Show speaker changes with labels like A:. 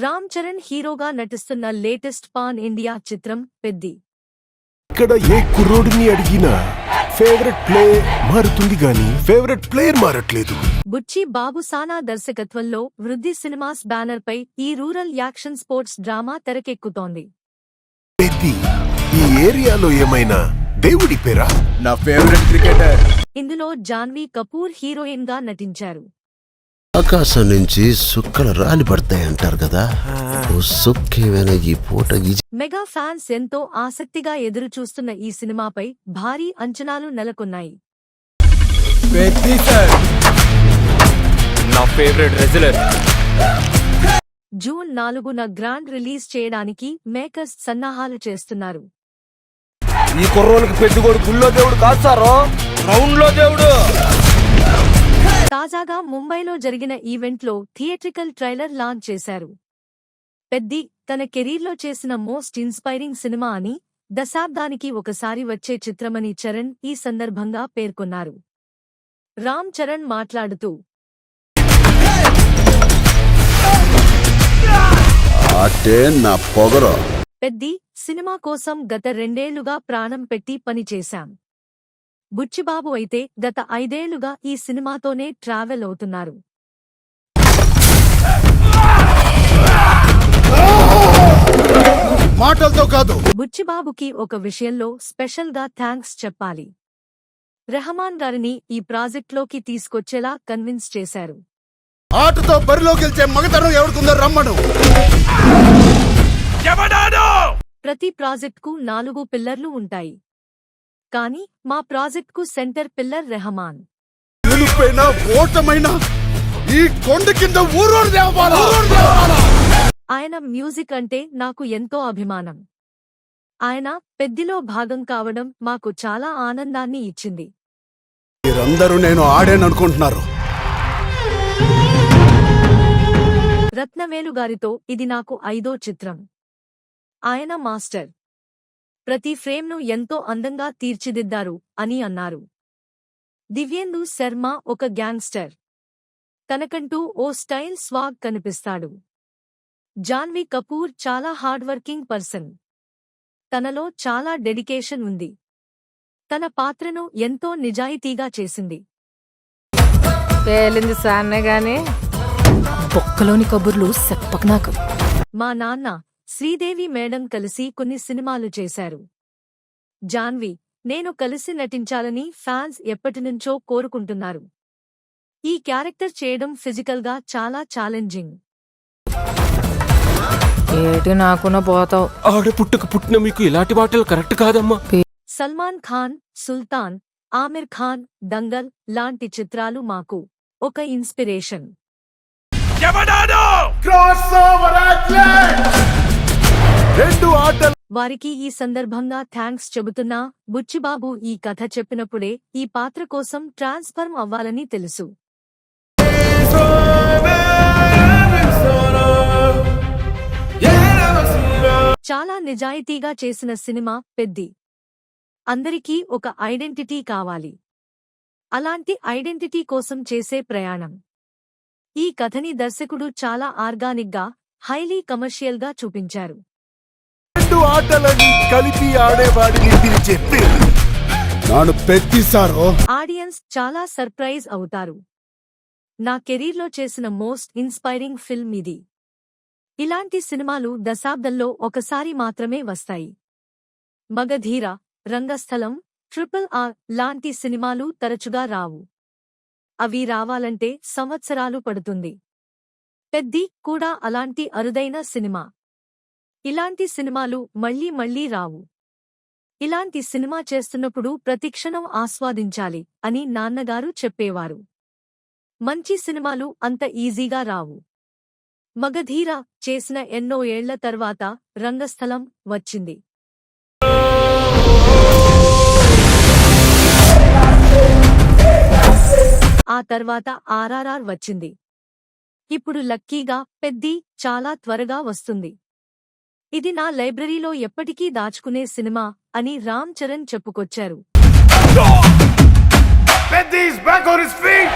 A: రామ్ చరణ్ హీరోగా నటిస్తున్న latest pan India చిత్రం పెద్ది.
B: ఇక్కడ ఏ కుర్రోడిని అడిగినా ఫేవరెట్ ప్లే మారుతుంది గాని ఫేవరెట్ ప్లేయర్ మారట్లేదు.
A: బుచ్చి బాబు సానా దర్శకత్వంలో వృద్ధి సినిమాస్ బ్యానర్ పై ఈ రూరల్ యాక్షన్ స్పోర్ట్స్ డ్రామా తెరకెక్కుతోంది.
B: పెద్ది ఈ ఏరియాలో ఏమైనా దేవుడి పేరా?
C: నా ఫేవరెట్ క్రికెటర్.
A: ఇందులో జాన్వీ కపూర్ హీరోయిన్ గా నటించారు.
D: ఆకాశం నుంచి సుక్కలు రాలి పడతాయంటారు కదా, సుక్కేమైనా ఈ పూట
A: మెగా ఫ్యాన్స్ ఎంతో ఆసక్తిగా ఎదురు చూస్తున్న ఈ సినిమాపై భారీ అంచనాలు నెలకొన్నాయి.
C: నా ఫేవరెట్ రెజ్లర్.
A: జూన్ 4న గ్రాండ్ రిలీజ్ చేయడానికి మేకర్స్ సన్నాహాలు చేస్తున్నారు.
C: ఈ కుర్రోళ్ళకి పెద్దగోడు గుళ్ళో దేవుడు కాదు సారో, రౌండ్ లో దేవుడు.
A: తాజాగా ముంబైలో జరిగిన ఈవెంట్లో థియేట్రికల్ ట్రైలర్ లాంచ్ చేశారు. పెద్ది తన కెరీర్లో చేసిన మోస్ట్ ఇన్స్పైరింగ్ సినిమా అని, దశాబ్దానికి ఒకసారి వచ్చే చిత్రమని చరణ్ ఈ సందర్భంగా పేర్కొన్నారు. రామ్ చరణ్ మాట్లాడుతూ,
D: నా పొగరు.
A: పెద్ది సినిమా కోసం గత 2 ఏళ్లుగా ప్రాణం పెట్టి పనిచేశాం. బుచ్చిబాబు అయితే గత 5 ఏళ్లుగా ఈ సినిమాతోనే ట్రావెల్ అవుతున్నారు.
B: మాటలతో కాదు.
A: బుచ్చిబాబుకి ఒక విషయంలో స్పెషల్ గా థ్యాంక్స్ చెప్పాలి. రెహమాన్ గారిని ఈ ప్రాజెక్ట్లోకి తీసుకొచ్చేలా కన్విన్స్ చేశారు.
B: ఆటతో బరిలో గెలిచే మగతనం ఎవరికుందో రమ్మను.
A: ప్రతి ప్రాజెక్ట్కు 4 పిల్లర్లు ఉంటాయి. కానీ మా ప్రాజెక్ట్కు సెంటర్ పిల్లర్ రెహమాన్.
B: గెలుపైనా ఓటమైనా ఈ కొండ కింద
A: ఆయన మ్యూజిక్ అంటే నాకు ఎంతో అభిమానం. ఆయన పెద్దిలో భాగం కావడం మాకు చాలా ఆనందాన్ని ఇచ్చింది.
B: మీరందరూ నేను ఆడాననుకుంటున్నారు.
A: రత్నవేలు గారితో ఇది నాకు 5వ చిత్రం. ఆయన మాస్టర్. ప్రతి ఫ్రేమ్ను ఎంతో అందంగా తీర్చిదిద్దారు అని అన్నారు. దివ్యేందు శర్మ ఒక గ్యాంగ్స్టర్. తనకంటూ ఓ స్టైల్ స్వాగ్ కనిపిస్తాడు. జాన్వీ కపూర్ చాలా హార్డ్వర్కింగ్ పర్సన్. తనలో చాలా డెడికేషన్ ఉంది. తన పాత్రను ఎంతో నిజాయితీగా చేసింది.
E: పేలింది సాన్నే గాని పొక్కలోని కబుర్లు చెప్పక నాకు.
A: మా నాన్న శ్రీదేవి మేడం కలిసి కొన్ని సినిమాలు చేశారు. జాన్వీ, నేను కలిసి నటించాలని ఫ్యాన్స్ ఎప్పటినుంచో కోరుకుంటున్నారు. ఈ క్యారెక్టర్ చేయడం ఫిజికల్గా చాలా ఛాలెంజింగ్.
E: ఏటి నాకున పోతావు.
C: ఆడ పుట్టిన మీకు ఇలాంటి మాటలు కరెక్ట్ కాదమ్మా.
A: సల్మాన్ ఖాన్, సుల్తాన్, ఆమిర్ ఖాన్, దంగల్ లాంటి చిత్రాలు మాకు ఒక ఇన్స్పిరేషన్. వారికి ఈ సందర్భంగా థ్యాంక్స్ చెబుతున్నా, బుచ్చిబాబు ఈ కథ చెప్పినప్పుడే ఈ పాత్ర కోసం ట్రాన్స్ఫర్మ్ అవ్వాలని తెలుసు. చాలా నిజాయితీగా చేసిన సినిమా పెద్ది. అందరికీ ఒక ఐడెంటిటీ కావాలి. అలాంటి ఐడెంటిటీ కోసం చేసే ప్రయాణం. ఈ కథని దర్శకుడు చాలా ఆర్గానిక్గా, హైలీ కమర్షియల్గా చూపించారు.
B: ఆటలని కలిపి ఆడేవాడిని పిలిచే పేరు నాను పెద్ది సారో.
A: ఆడియన్స్ చాలా సర్ప్రైజ్ అవుతారు. నా కెరీర్లో చేసిన మోస్ట్ ఇన్స్పైరింగ్ ఫిల్మ్ ఇది. ఇలాంటి సినిమాలు దశాబ్దంలో ఒకసారి మాత్రమే వస్తాయి. మగధీర, రంగస్థలం, RRR లాంటి సినిమాలు తరచుగా రావు. అవి రావాలంటే సంవత్సరాలు పడుతుంది. పెద్ది కూడా అలాంటి అరుదైన సినిమా. ఇలాంటి సినిమాలు మళ్లీ మళ్లీ రావు. ఇలాంటి సినిమా చేస్తున్నప్పుడు ప్రతిక్షణం ఆస్వాదించాలి అని నాన్నగారు చెప్పేవారు. మంచి సినిమాలు అంత ఈజీగా రావు. మగధీర చేసిన ఎన్నో ఏళ్ల తర్వాత రంగస్థలం వచ్చింది. ఆ తర్వాత RRR వచ్చింది. ఇప్పుడు లక్కీగా పెద్ది చాలా త్వరగా వస్తుంది. ఇది నా లైబ్రరీలో ఎప్పటికీ దాచుకునే సినిమా అని రామ్ చరణ్ చెప్పుకొచ్చారు.
B: Peddie's back on his feet!